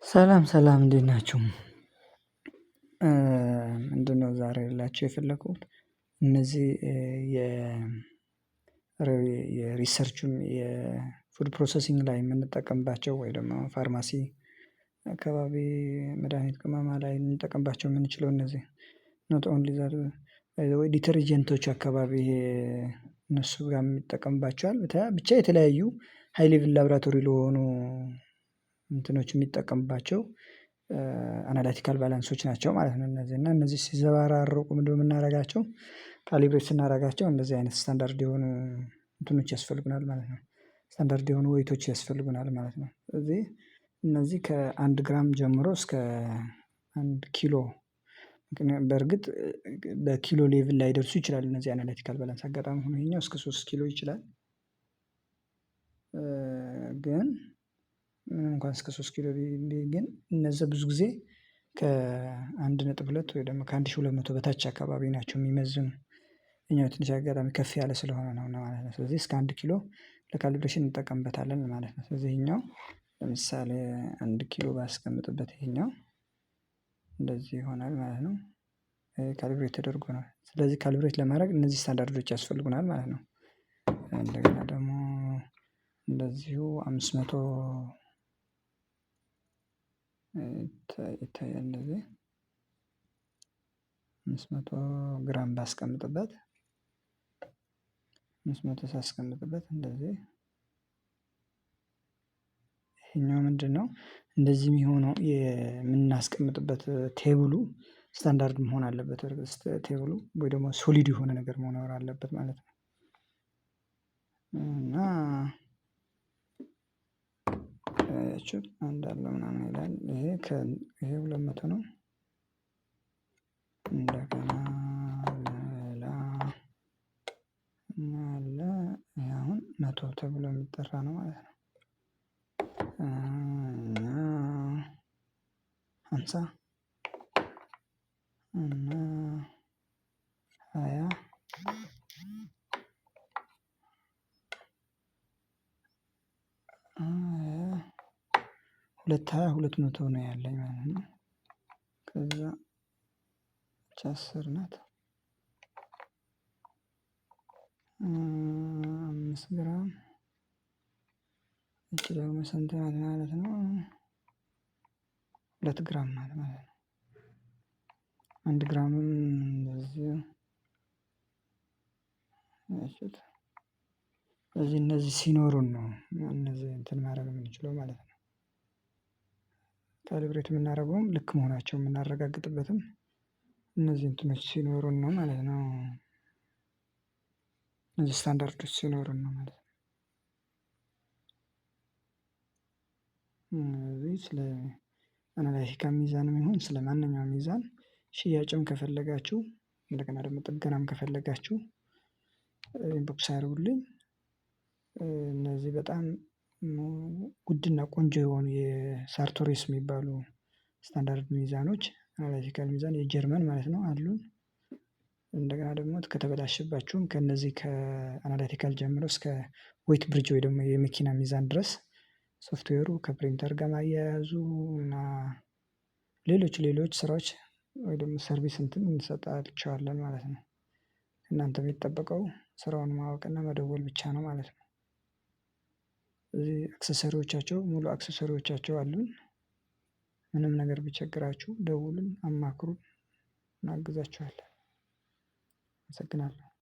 ሰላም ሰላም እንዴት ናችሁ? ምንድነው ዛሬ ልላችሁ የፈለኩት እነዚህ የ የሪሰርችም የፉድ ፕሮሰሲንግ ላይ የምንጠቀምባቸው ወይ ደግሞ ፋርማሲ አካባቢ መድሃኒት ቅመማ ላይ ልንጠቀምባቸው የምንችለው እነዚህ ኖት ኦንሊ ዛት ወይ ዲተርጀንቶች አካባቢ እነሱ ጋር የሚጠቀምባቸዋል ብቻ የተለያዩ ሃይ ሌቭል ላብራቶሪ ለሆኑ እንትኖች የሚጠቀምባቸው አናላቲካል ባላንሶች ናቸው ማለት ነው። እነዚህ እና እነዚህ ሲዘባራረቁ ምንድነው የምናደርጋቸው? ካሊብሬት ስናደርጋቸው እንደዚህ አይነት ስታንዳርድ የሆኑ እንትኖች ያስፈልጉናል ማለት ነው። ስታንዳርድ የሆኑ ዌይቶች ያስፈልጉናል ማለት ነው። ስለዚህ እነዚህ ከአንድ ግራም ጀምሮ እስከ አንድ ኪሎ በርግጥ በኪሎ ሌቭል ላይደርሱ ይችላሉ እነዚህ አናላቲካል ባላንስ አጋጣሚ ሆኖ ይሄኛው እስከ 3 ኪሎ ይችላል። ግን እንኳን እስከ 3 ኪሎ ግን እነዛ ብዙ ጊዜ ከአንድ ነጥብ ሁለት ወይ ደግሞ ከአንድ ሺህ ሁለት መቶ በታች አካባቢ ናቸው የሚመዝኑ እኛው ትንሽ አጋጣሚ ከፍ ያለ ስለሆነ ነው ማለት ነው። ስለዚህ እስከ አንድ ኪሎ ለካሊብሬሽን እንጠቀምበታለን ማለት ነው። ስለዚህ ይሄኛው ለምሳሌ አንድ ኪሎ ባስቀምጥበት ይሄኛው እንደዚህ ይሆናል ማለት ነው። ካሊብሬት ተደርጎ ነው ስለዚህ ካሊብሬት ለማድረግ እነዚህ ስታንዳርዶች ያስፈልጉናል ማለት ነው። እንደገና ደግሞ እንደዚሁ 500 ይታያል እንደዚህ 500 ግራም ባስቀምጥበት 500 ሳስቀምጥበት እንደዚህ ይሄኛው ምንድነው? እንደዚህ የሚሆነው የምናስቀምጥበት ቴብሉ ስታንዳርድ መሆን አለበት ቴብሉ ወይ ደግሞ ሶሊድ የሆነ ነገር መኖር አለበት ማለት ነው። እና አያችሁት አንድ አለ ምናምን ይላል ይሄ 200 ነው። እንደገና ሌላ አለ ይሄ አሁን 100 ተብሎ የሚጠራ ነው ማለት ነው። እና 50 እና 20 ሁለት መቶ ነው ያለኝ ማለት ነው። ከዛ 10 ናት 5 ግራም እቺ ደግሞ ስንት ናት ማለት ነው? 2 ግራም ናት ማለት ነው። 1 ግራምም እንደዚህ እነዚህ ሲኖሩን ነው እነዚህ እንትን ማድረግ የምንችለው ማለት ነው። ካሊብሬት የምናደርገውም ልክ መሆናቸውን የምናረጋግጥበትም እነዚህ እንትኖች ሲኖሩን ነው ማለት ነው። እነዚህ ስታንዳርዶች ሲኖሩን ነው ማለት ነው። እዚህ ስለ አናላቲካል ሚዛንም ይሁን ስለማንኛውም ሚዛን ሽያጭም ከፈለጋችሁ እንደገና ደግሞ ጥገናም ከፈለጋችሁ ኢንቦክስ አድርጉልኝ። እነዚህ በጣም ውድና ቆንጆ የሆኑ የሳርቶሪስ የሚባሉ ስታንዳርድ ሚዛኖች አናላቲካል ሚዛን የጀርመን ማለት ነው አሉን። እንደገና ደግሞ ከተበላሸባችሁም ከእነዚህ ከአናላቲካል ጀምሮ እስከ ዌይት ብሪጅ ወይ ደግሞ የመኪና ሚዛን ድረስ ሶፍትዌሩ ከፕሪንተር ጋር ማያያዙ እና ሌሎች ስራዎች ወይ ደግሞ ሰርቪስ እንትን እንሰጣቸዋለን ማለት ነው። እናንተ የሚጠበቀው ስራውን ማወቅና መደወል ብቻ ነው ማለት ነው። እዚህ አክሰሰሪዎቻቸው ሙሉ አክሰሰሪዎቻቸው አሉን። ምንም ነገር ቢቸግራችሁ ደውሉን አማክሩን እናግዛችኋለን። አመሰግናለሁ